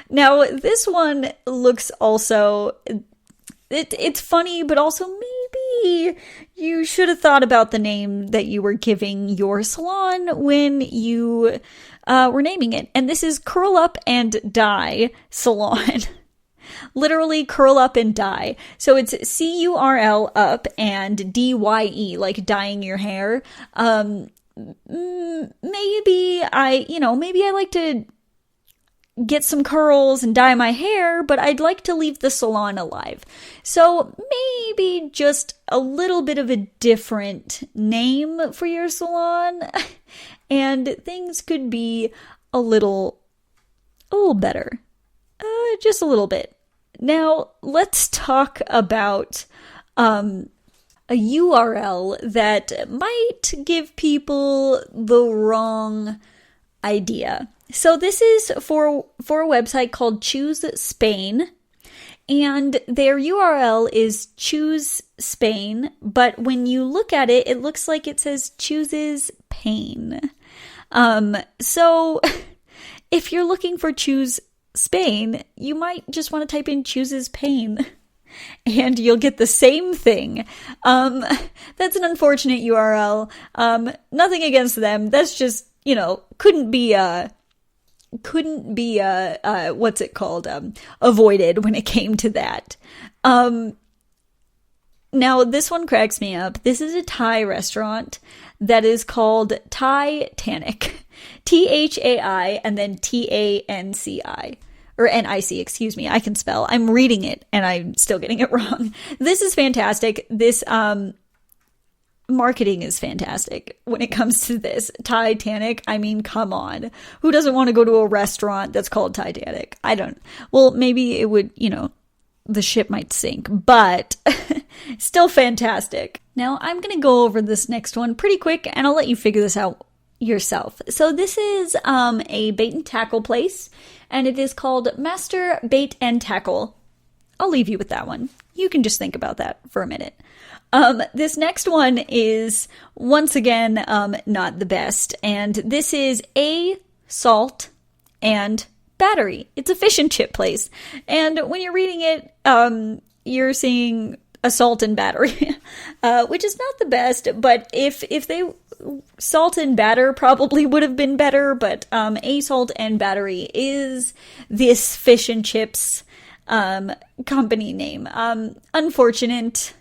Now, this one looks also, it's funny, but also maybe maybe you should have thought about the name that you were giving your salon when you were naming it. And this is Curl Up and Dye Salon. Literally curl up and dye. So it's CURL up and DYE, like dyeing your hair. Maybe I like to get some curls and dye my hair, but I'd like to leave the salon alive. So maybe just a little bit of a different name for your salon and things could be a little better. Just a little bit. Now, let's talk about a URL that might give people the wrong idea. So this is for a website called Choose Spain, and their URL is Choose Spain, but when you look at it, it looks like it says Chooses Pain. So if you're looking for Choose Spain, you might just want to type in Chooses Pain and you'll get the same thing. That's an unfortunate URL. Nothing against them. That's just, couldn't be what's it called? Avoided when it came to that. Now this one cracks me up. This is a Thai restaurant that is called Titanic. THAI and then TANCI. Or NIC, excuse me. I can spell. I'm reading it and I'm still getting it wrong. This is fantastic. This marketing is fantastic when it comes to this. Titanic, I mean, come on. Who doesn't want to go to a restaurant that's called Titanic? Well, maybe it would, the ship might sink, but still fantastic. Now, I'm going to go over this next one pretty quick and I'll let you figure this out yourself. So this is a bait and tackle place, and it is called Master Bait and Tackle. I'll leave you with that one. You can just think about that for a minute. This next one is, once again, not the best, and this is A Salt and Battery. It's a fish and chip place, and when you're reading it, you're seeing assault and battery, which is not the best, but if they salt and batter probably would have been better, but A Salt and Battery is this fish and chips company name. Unfortunate,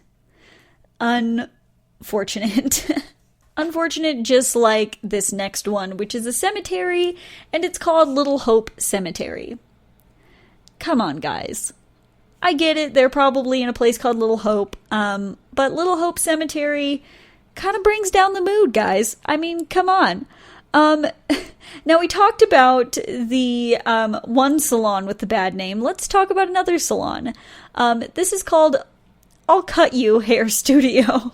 just like this next one, which is a cemetery, and it's called Little Hope Cemetery. Come on, guys. I get it, they're probably in a place called Little Hope, but Little Hope Cemetery kind of brings down the mood, guys. I mean, come on. Now we talked about the one salon with the bad name. Let's talk about another salon. This is called I'll Cut You Hair Studio.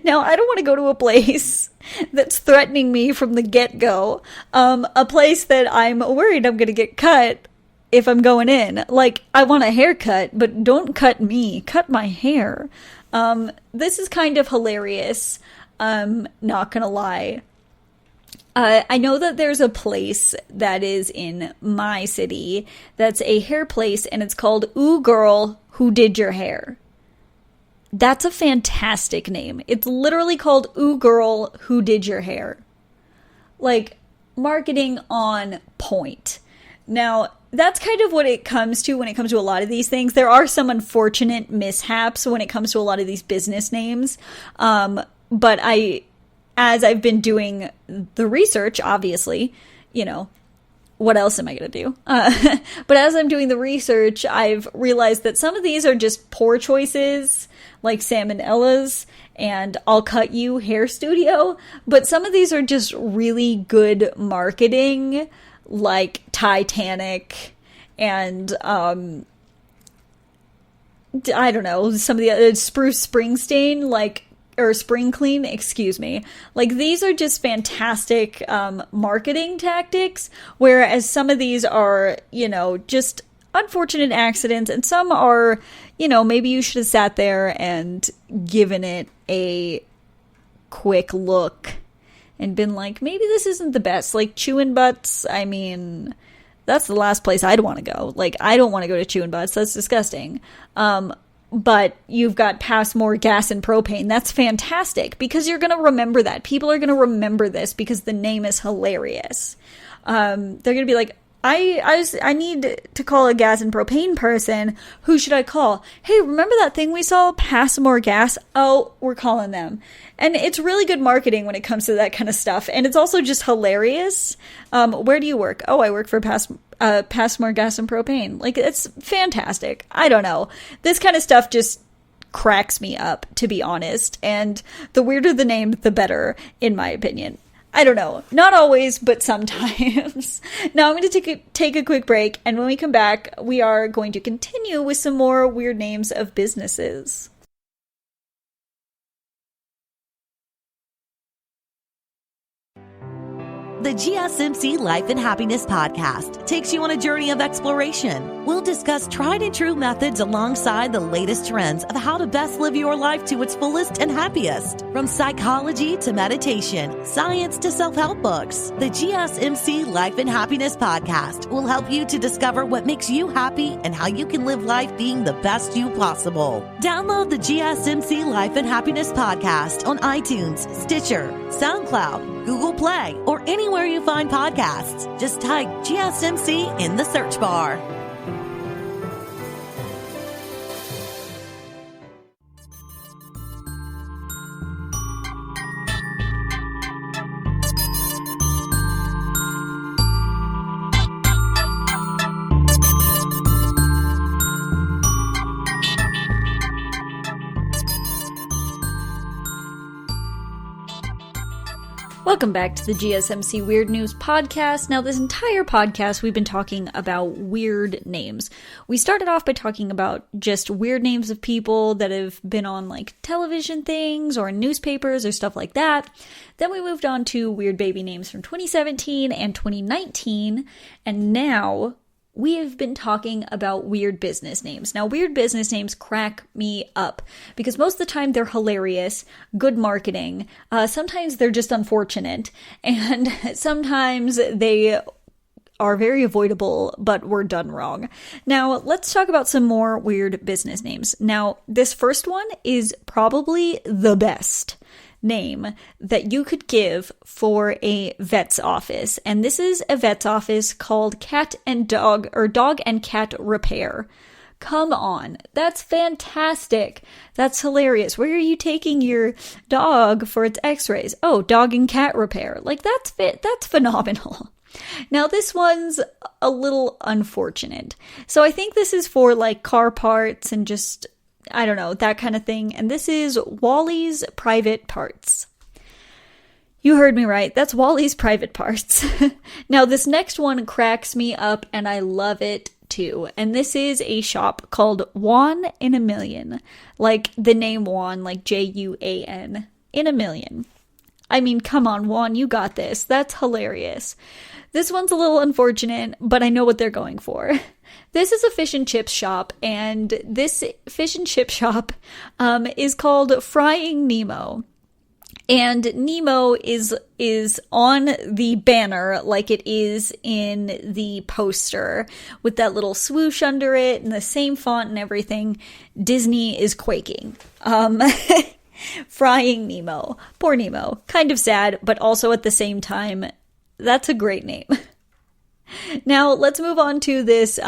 Now, I don't want to go to a place that's threatening me from the get-go. A place that I'm worried I'm going to get cut if I'm going in. Like, I want a haircut, but don't cut me. Cut my hair. This is kind of hilarious. Not gonna lie. I know that there's a place that is in my city that's a hair place, and it's called Ooh Girl Who Did Your Hair. That's a fantastic name. It's literally called Ooh Girl Who Did Your Hair. Like, marketing on point. Now, that's kind of what it comes to when it comes to a lot of these things. There are some unfortunate mishaps when it comes to a lot of these business names. But as I've been doing the research, obviously, what else am I going to do? But as I'm doing the research, I've realized that some of these are just poor choices, like Salmonella's and I'll Cut You Hair Studio. But some of these are just really good marketing, like Titanic and, I don't know, some of the other Spruce Springsteen, or Spring Clean, excuse me. Like, these are just fantastic marketing tactics, whereas some of these are, just unfortunate accidents, and some are, maybe you should have sat there and given it a quick look and been like, maybe this isn't the best. Like, Chewin' Butts, I mean, that's the last place I'd want to go. Like, I don't want to go to Chewin' Butts. That's disgusting. but you've got pass more gas and propane. That's fantastic because you're going to remember that. People are going to remember this because the name is hilarious. They're going to be like, I need to call a gas and propane person. Who should I call? Hey, remember that thing we saw? Pass more gas? Oh, we're calling them. And it's really good marketing when it comes to that kind of stuff. And it's also just hilarious. Where do you work? Oh, I work for Pass More Gas and Propane. Like, it's fantastic. I don't know. This kind of stuff just cracks me up, to be honest. And the weirder the name, the better, in my opinion. I don't know. Not always, but sometimes. Now I'm going to take a quick break, and when we come back, we are going to continue with some more weird names of businesses. The GSMC Life and Happiness podcast takes you on a journey of exploration. We'll discuss tried and true methods alongside the latest trends of how to best live your life to its fullest and happiest. From psychology to meditation, science to self-help books, the GSMC Life and Happiness podcast will help you to discover what makes you happy and how you can live life being the best you possible. Download the GSMC Life and Happiness podcast on iTunes, Stitcher, SoundCloud, Google Play, or anywhere you find podcasts. Just type GSMC in the search bar. Welcome back to the GSMC Weird News Podcast. Now, this entire podcast, we've been talking about weird names. We started off by talking about just weird names of people that have been on, like, television things or newspapers or stuff like that. Then we moved on to weird baby names from 2017 and 2019. And now we have been talking about weird business names. Now, weird business names crack me up because most of the time they're hilarious, good marketing. Sometimes they're just unfortunate, and sometimes they are very avoidable, but were done wrong. Now, let's talk about some more weird business names. Now, this first one is probably the best name that you could give for a vet's office. And this is a vet's office called Cat and Dog, or Dog and Cat Repair. Come on. That's fantastic. That's hilarious. Where are you taking your dog for its x-rays? Oh, Dog and Cat Repair. Like, that's phenomenal. Now, this one's a little unfortunate. So I think this is for, like, car parts and just, I don't know, that kind of thing. And this is Wally's Private Parts. You heard me right. That's Wally's Private Parts. Now, this next one cracks me up, and I love it too. And this is a shop called Juan in a Million. Like the name Juan, like Juan, in a million. I mean, come on, Juan, you got this. That's hilarious. This one's a little unfortunate, but I know what they're going for. This is a fish and chip shop, and this fish and chip shop is called Frying Nemo. And Nemo is on the banner like it is in the poster with that little swoosh under it and the same font and everything. Disney is quaking. Frying Nemo. Poor Nemo. Kind of sad, but also at the same time, that's a great name. Now, let's move on to this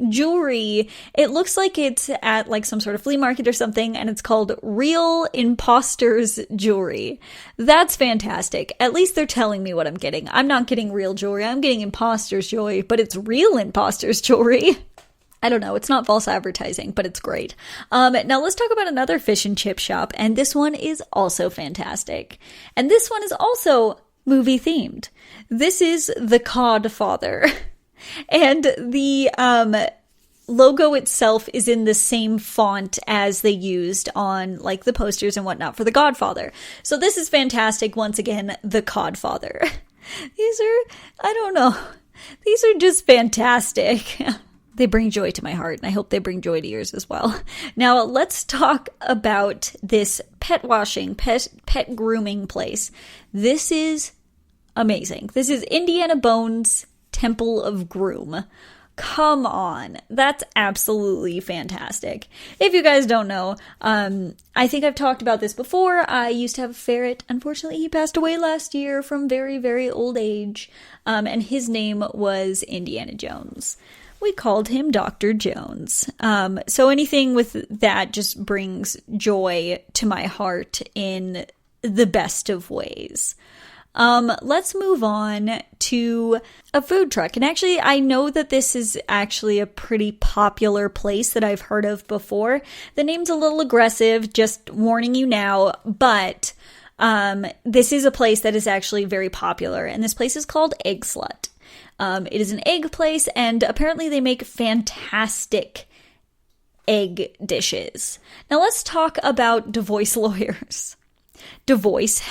jewelry. It looks like it's at like some sort of flea market or something, and it's called Real Imposters Jewelry. That's fantastic. At least they're telling me what I'm getting. I'm not getting real jewelry. I'm getting imposters jewelry, but it's real imposters jewelry. I don't know. It's not false advertising, but it's great. Now, let's talk about another fish and chip shop, and this one is also fantastic. And this one is also movie themed. This is The Codfather. And the logo itself is in the same font as they used on like the posters and whatnot for The Godfather. So this is fantastic. Once again, The Codfather. These are, I don't know. These are just fantastic. They bring joy to my heart, and I hope they bring joy to yours as well. Now, let's talk about this pet washing, pet grooming place. This is amazing. This is Indiana Bones Temple of Groom. Come on. That's absolutely fantastic. If you guys don't know, I think I've talked about this before. I used to have a ferret. Unfortunately, he passed away last year from very, very old age. And his name was Indiana Jones. We called him Dr. Jones. So anything with that just brings joy to my heart in the best of ways. Let's move on to a food truck. And actually, I know that this is actually a pretty popular place that I've heard of before. The name's a little aggressive, just warning you now, but this is a place that is actually very popular, and this place is called Egg Slut. It is an egg place, and apparently they make fantastic egg dishes. Now let's talk about divorce lawyers. Divorce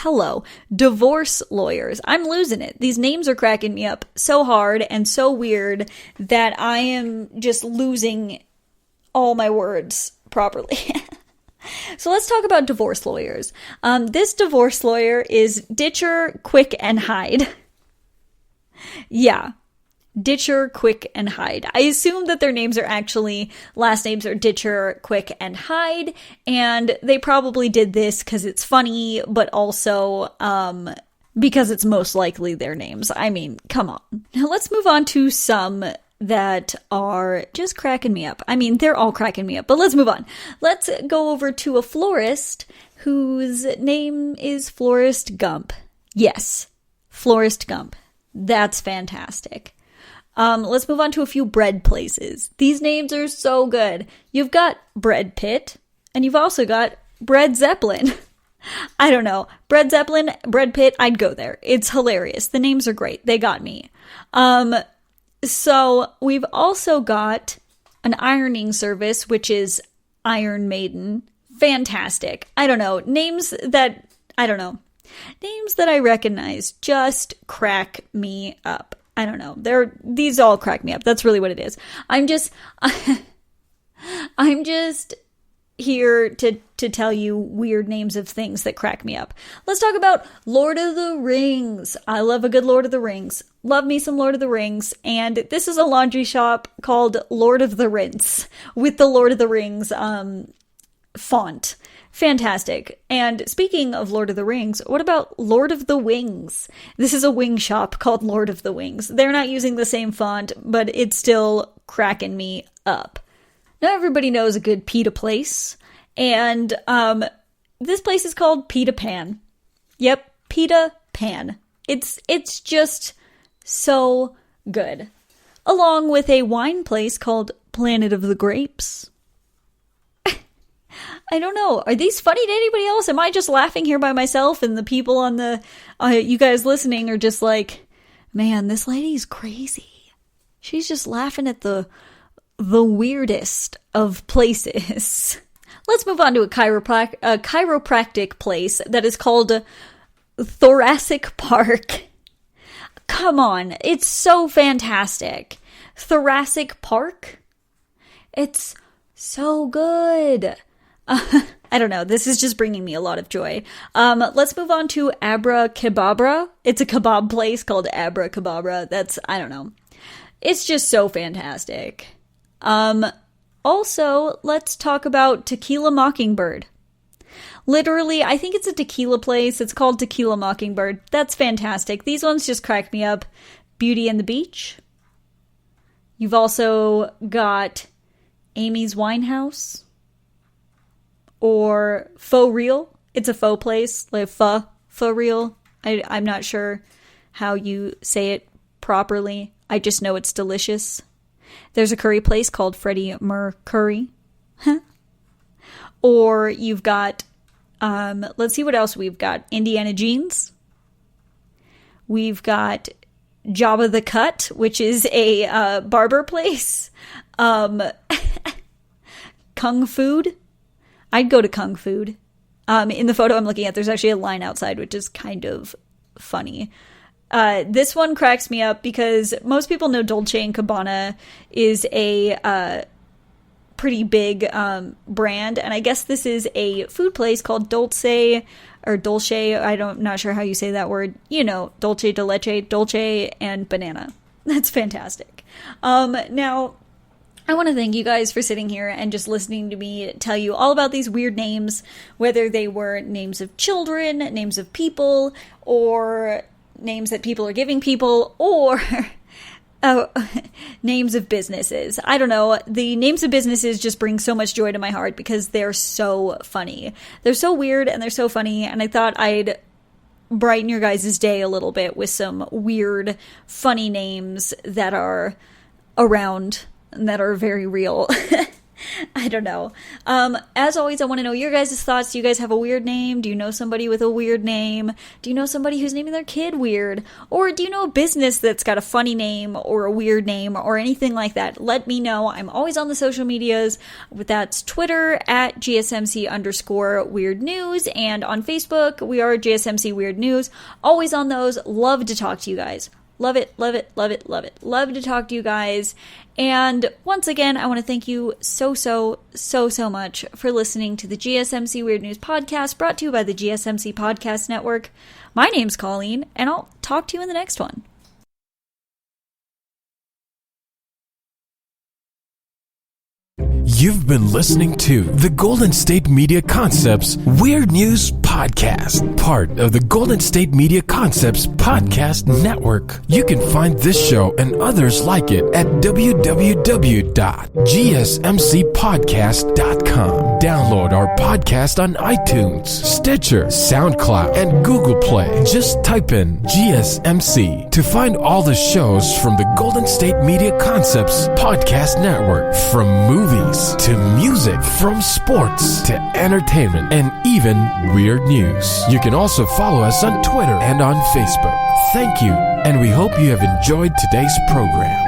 lawyers. I'm losing it. These names are cracking me up so hard and so weird that I am just losing all my words properly. So let's talk about divorce lawyers. This divorce lawyer is Ditcher, Quick, and Hyde. Yeah. Ditcher, Quick, and Hyde. I assume that their names are actually, last names are Ditcher, Quick, and Hyde, and they probably did this because it's funny, but also, because it's most likely their names. I mean, come on. Now let's move on to some that are just cracking me up. I mean, they're all cracking me up, but let's move on. Let's go over to a florist whose name is Florist Gump. Yes, Florist Gump. That's fantastic. Let's move on to a few bread places. These names are so good. You've got Bread Pit, and you've also got Bread Zeppelin. I don't know. Bread Zeppelin, Bread Pit, I'd go there. It's hilarious. The names are great. They got me. So we've also got an ironing service, which is Iron Maiden. Fantastic. I don't know. Names that I recognize just crack me up. I don't know. These all crack me up. That's really what it is. I'm just here to tell you weird names of things that crack me up. Let's talk about Lord of the Rings. I love a good Lord of the Rings. Love me some Lord of the Rings. And this is a laundry shop called Lord of the Rinse with the Lord of the Rings font. Fantastic. And speaking of Lord of the Rings, what about Lord of the Wings? This is a wing shop called Lord of the Wings. They're not using the same font, but it's still cracking me up. Now everybody knows a good pita place, and this place is called Pita Pan. Yep, Pita Pan. It's just so good. Along with a wine place called Planet of the Grapes. I don't know. Are these funny to anybody else? Am I just laughing here by myself and the people on the, you guys listening are just like, man, this lady's crazy. She's just laughing at the weirdest of places. Let's move on to a chiropractic place that is called Thoracic Park. Come on. It's so fantastic. Thoracic Park? It's so good. I don't know. This is just bringing me a lot of joy. Let's move on to Abra Kebabra. It's a kebab place called Abra Kebabra. I don't know. It's just so fantastic. Also, let's talk about Tequila Mockingbird. Literally, I think it's a tequila place. It's called Tequila Mockingbird. That's fantastic. These ones just crack me up. Beauty and the Beach. You've also got Amy's Winehouse. Or Faux Real. It's a faux place, like faux real. I'm not sure how you say it properly. I just know it's delicious. There's a curry place called Freddie Mercury. Or you've got, let's see what else we've got. Indiana Jeans. We've got Jabba the Cut, which is a barber place. Kung Food. I'd go to Kung Food. In the photo I'm looking at, there's actually a line outside, which is kind of funny. This one cracks me up because most people know Dolce & Gabbana is a pretty big brand, and I guess this is a food place called Dolce, I'm not sure how you say that word. You know, Dolce de Leche, Dolce and Banana. That's fantastic. Now, I want to thank you guys for sitting here and just listening to me tell you all about these weird names, whether they were names of children, names of people, or names that people are giving people, or names of businesses. I don't know. The names of businesses just bring so much joy to my heart because they're so funny. They're so weird and they're so funny, and I thought I'd brighten your guys' day a little bit with some weird, funny names that are around and that are very real. I don't know. As always, I want to know your guys' thoughts. Do you guys have a weird name? Do you know somebody with a weird name? Do you know somebody who's naming their kid weird? Or do you know a business that's got a funny name or a weird name or anything like that? Let me know. I'm always on the social medias. That's Twitter at GSMC_weird news. And on Facebook, we are GSMC Weird News. Always on those. Love to talk to you guys. Love it, love it, love it, love it. Love to talk to you guys. And once again, I want to thank you so much for listening to the GSMC Weird News podcast brought to you by the GSMC Podcast Network. My name's Colleen, and I'll talk to you in the next one. You've been listening to the Golden State Media Concepts Weird News Podcast, part of the Golden State Media Concepts Podcast Network. You can find this show and others like it at www.gsmcpodcast.com. Download our podcast on iTunes, Stitcher, SoundCloud, and Google Play. Just type in GSMC to find all the shows from the Golden State Media Concepts Podcast Network, from movies to music, from sports to entertainment, and even weird news. You can also follow us on Twitter and on Facebook. Thank you, and we hope you have enjoyed today's program.